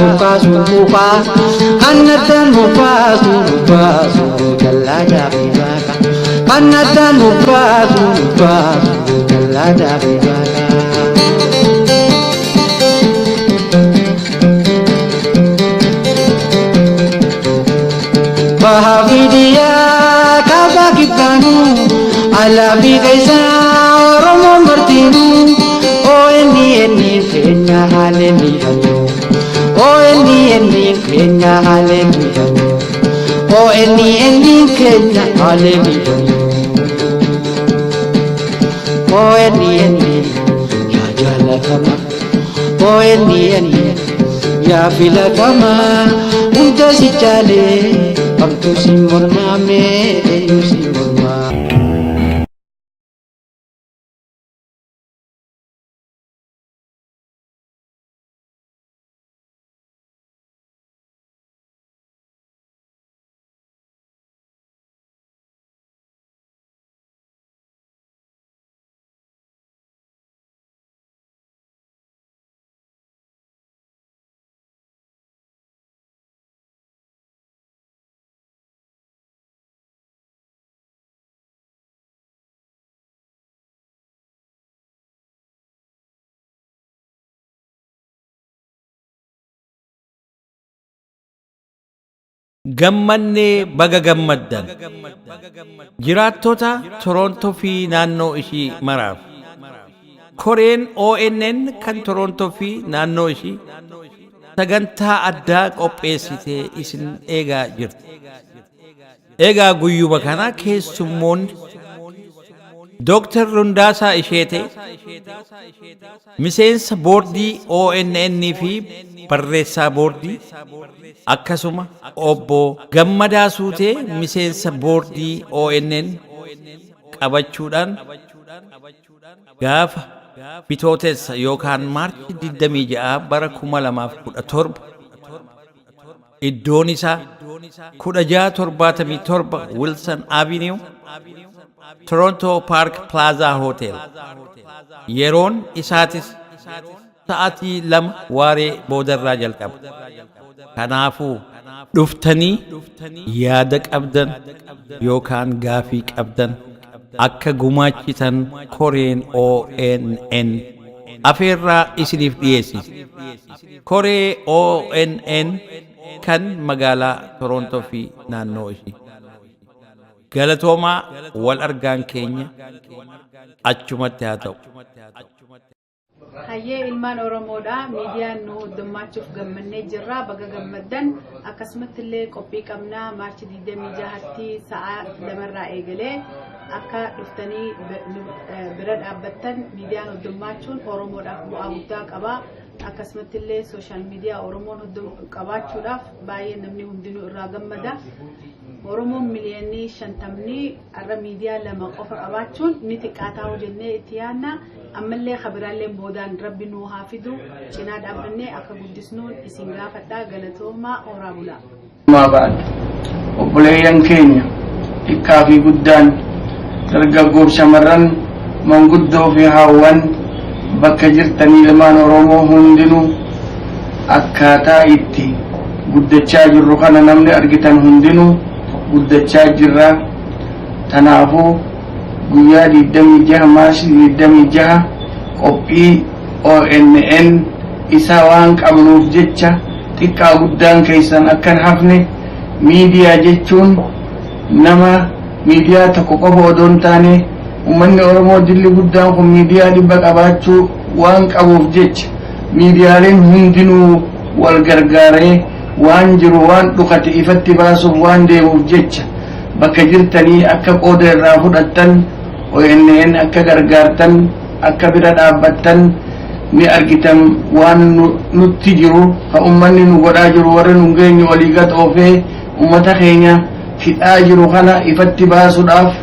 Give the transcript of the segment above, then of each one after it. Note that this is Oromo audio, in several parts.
muka kanatan muka jalada bibaka kanatan muka jalada bibaka bahagia kabagitanu ala bigaisa oromo martinu oh eni kenya haleni oh eni kenya haleni oh eni kenya haleni oh eni ya jala kama oh eni ya fila kama unta si chale Abdu simur mame simur ma Gammanne baga gammaddan jiraattota Torontoo fi naannoo ishii maraaf koreen ONN kan Torontoo fi naannoo ishii sagantaa addaa qopheessitee isin eegaa jirti. Eegaa guyyuma kana keessummoonni Dr. Rundaasaa Isheetee miseensa boordii ONN fi barreessaa boordii akkasuma obbo Gammadaa Suutee miseensa boordii ONN qabachuudhaan gaafa bitootessa yookaan maarchi 26 bara 2017 iddoon isaa 1677 Wilson Avenue Toronto Park Plaza Hotel yeroon isaatis sa'aatii 2 waaree boodarraa jalqaba. Kanaafuu dhuftanii yaada qabdan yookaan gaafii qabdan akka gumaachitan koreen ONN afeerraa isiniif dhiyeessiti. Koree ONN kan magaalaa Torontoo fi naannoo ishii. Galatoomaa wal argaan keenya achumatti haa ta'u. Hayyee ilmaan Oromoodha miidiyaan nu hundumaachuuf gammannee jirra baga gammaddan akkasumatti illee qophii qabnaa maarchi 26tti sa'a 2 eegalee akka dhuftanii bira dhaabbattan miidiyaan hundumaachuun Oromoodhaaf bu'aa guddaa qaba akkasumatti illee sooshaal miidiyaa Oromoon qabaachuudhaaf baay'ee namni hundinuu irraa gammada. Oromoon miliyoonii 50 arra miidiyaa 2 qofa qabaachuun ni xiqqaataa hojjennee itti yaadna ammallee khabiraalee boodaan rabbi nuu haafidu cinaa dhaabbannee akka guddisnuun isin gaafadhaa galatoomaa horaa bulaa. Maabaan obboleeyyan keenya xiqqaa fi guddaan dargaggoof shamarran manguddoo fi haawwan bakka jirtanii ilmaan Oromoo hundinuu akkaataa itti guddachaa jirru kana namni argitan hundinuu guddachaa jirra. Tanaafuu guyyaa 26 maarchi 26 qophii ONN isa waan qabnuuf jecha xiqqaa guddaan keessan akkan hafne miidiyaa jechuun nama miidiyaa tokko qofa odoo hin taane ummanni Oromoo dilli guddaan kun miidiyaa dhibba qabaachuu waan qabuuf jecha miidiyaaleen hundinuu wal gargaaree waan jiru waan dhukate ifatti baasuuf waan deemuuf jecha bakka jirtanii akka qooda irraa fudhattan ONN akka gargaartan akka bira dhaabbattan ni argitan waan nutti jiru ka ummanni nu godhaa jiru warri nu geenyu olii gad oofee ummata keenya fidhaa jiru kana ifatti baasuudhaaf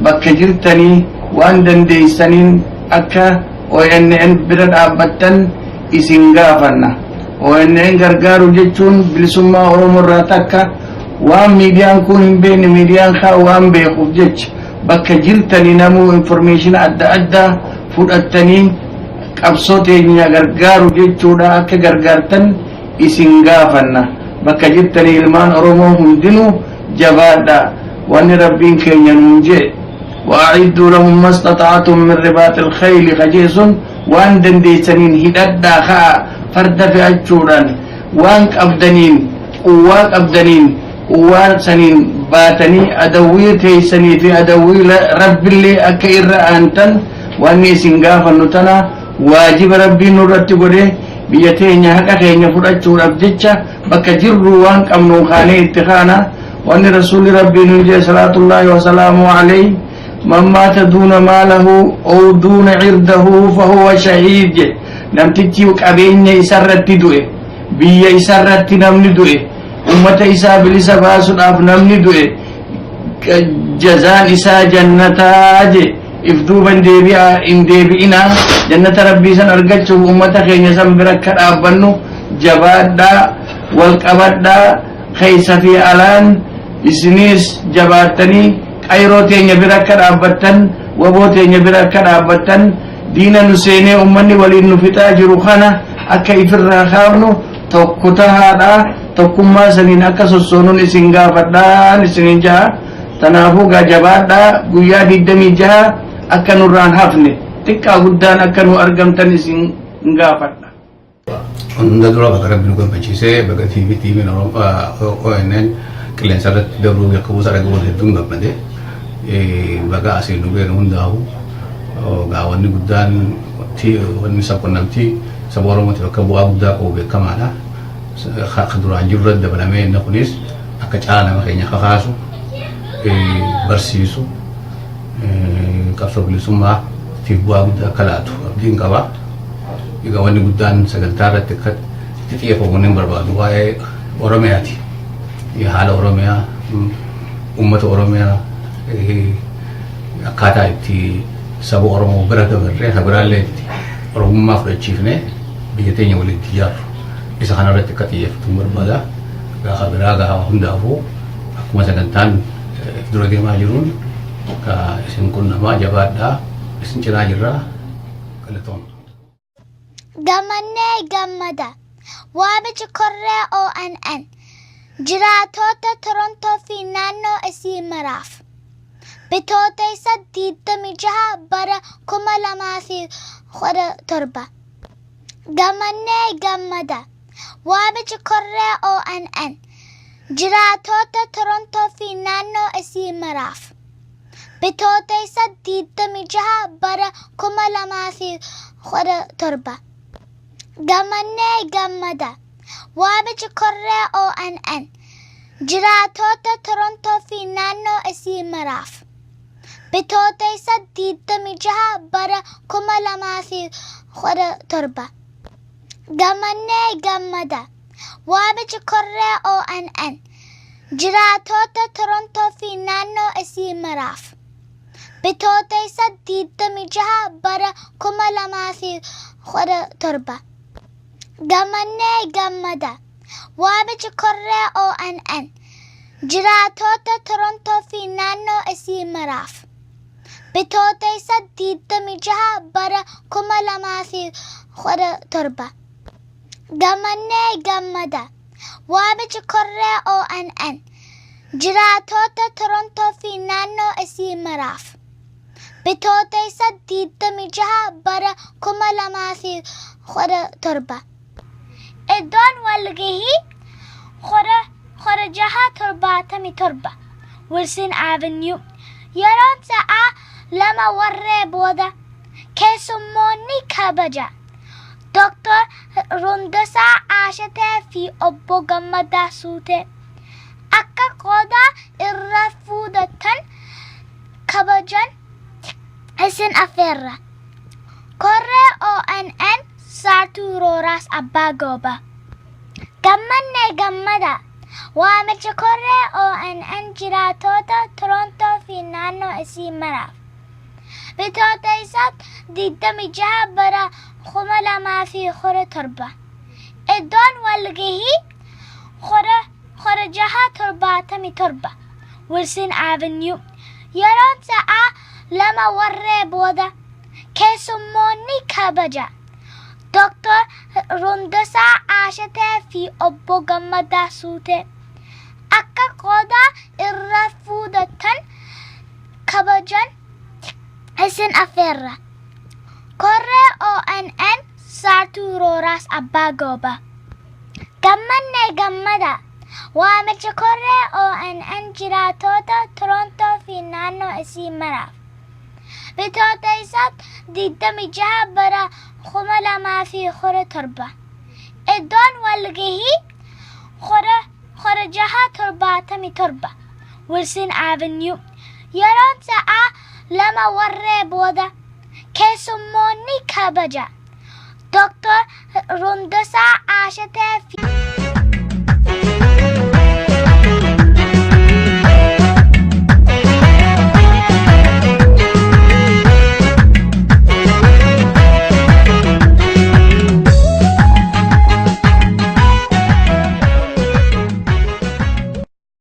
bakka jirtanii waan dandeessaniin akka ONN bira dhaabbattan isin gaafanna. ONN gargaaru jechuun bilisummaa Oromoo irraa takka waan miidiyaan kun hin beekne miidiyaan kaa waan beekuuf jecha bakka jirtanii namuu information adda addaa fudhattanii qabsoo teenya gargaaru jechuudha akka gargaartan إسنغافنا بك جبتني المان أرموهم دنو جبادا وأن ربين كي ينجي وأعدوا لهم ما استطعتم من رباط الخيل خجيس وأن دنديسنين هددا خا فرد في أجوران وأنك أبدنين قوات أبدنين قوات سنين باتني أدوي تيسني في أدوي رب اللي أكير أنتن وأني سنغافا نتنا واجب ربي نرتي قده بيتين حقا كين فرأجور أبجتشا بك جروا وانك أمنو خاني اتخانا وأن رسول ربي نجي صلاة الله وسلامه عليه من مات دون ماله أو دون عرضه فهو شهيد نمتتي وكابين يسرت دوئي بي يسرت نمني دوئي أمة إسا بلسا باسد أف نمني دوئي جزان إسا جنتاجي ifduuban deebi'a in deebi'ina jannata rabbii san argachuuf ummata keenya san bira akka dhaabbannu jabaadhaa wal qabadhaa keessa fi alaan isinis jabaattanii qayroo teenya bira akka dhaabbattan waboo teenya bira akka dhaabbattan diina nu seenee ummanni waliin nu fixaa jiru kana akka ifirraa kaafnu tokko tahaadhaa tokkummaa saniin akka sossoonuun isin gaafadhaan isinin jaha tanaafuu jabaadhaa guyyaa 26 akka nurraan hafne xiqqaa guddaan akka nu argamtan isin gaafadha. Hunda dura bakka rabbi nu gammachiisee bakka tiiviin ONN qilleensa irratti dabruu qabu sadaqaa wal hedduun gammade bakka asiin nu beenu hundaa'u gaawwanni guddaan wanni sabqunnamtii saba Oromooti bakka bu'aa guddaa qabu beekamaadha. Duraan jiru irratti dabalamee inni kunis akka caalaa nama keenya kakaasu barsiisu qabsoo bilisummaa tiif bu'aa guddaa akka laatu abdiin qaba. Egaa wanni guddaan sagantaa irratti akka itti xiyyeeffamuun hin barbaadu waa'ee Oromiyaati. Haala Oromiyaa, uummata Oromiyaa akkaataa itti saba Oromoo bira dabarree akka biraallee itti Oromummaa fudhachiifnee biyya teenya walitti ijaarru. Isa kana irratti akka xiyyeeffatu barbaada. Gaafa biraa gaafa hundaafuu akkuma sagantaan dura deemaa jiruun isin kun namaa jabaadhaa isin cinaa jirraa galatooma. Gamannee gammada waamichi korree ONN jiraatota Torontoo fi naannoo isii maraaf bitootessa 26 bara 2017 gamannee gammada waamichi korree ONN jiraatota Torontoo fi naannoo isii maraaf bitootessa 26 bara 2017 gamannee gammada waamichi korree ONN jiraatota Torontoo fi naannoo isii maraaf bitootessa 26 bara 2017 gamannee gammada waamichi korree ONN jiraatota Torontoo fi naannoo isii maraaf bitootessa 26 bara 2017 gamannee gammada waamichi korree ONN jiraatota Torontoo fi naannoo isii maraaf bitootessa 26 bara 2017 gamannee gammada waamichi korree ONN jiraatota Torontoo fi naannoo isii maraaf bitootessa 26 bara 2017 iddoon walgahii hora 677 Wilson Avenue yeroon sa'aa 2 warree booda keessummoonni kabaja Dr. Rundasaa Ashatee fi Obbo Gammadaa Suutee akka qooda irra fudhatan kabajan isin affeerra. Korree ONN Saartuu Rooraas Abbaa Gooba. Gammannee gammada waamicha korree ONN jiraatota Torontoo fi naannoo isii maraaf bitootessa 26 bara 2017 iddoon walgahii hora 677 Wilson Avenue yeroon sa'aa 2 warree booda keessummoonni kabaja Dr. Rundasaa Aashatee fi obbo Gammadaa Suutee akka qooda irra fuudhatan kabajan isin affeerra. Korree ONN Saartuu Rooraas Abbaa Goobaa. Gammada. Waamicha korree ONN jiraatota Torontoo fi naannoo isii maraaf. Bitoota isaatti 26 bara 2017. Iddoon walgahii 677 Wilson Avenue. Yeroon sa'aa 2 warree booda. Keessummoonni kabaja. Dr. Rundasaa Aashatee fi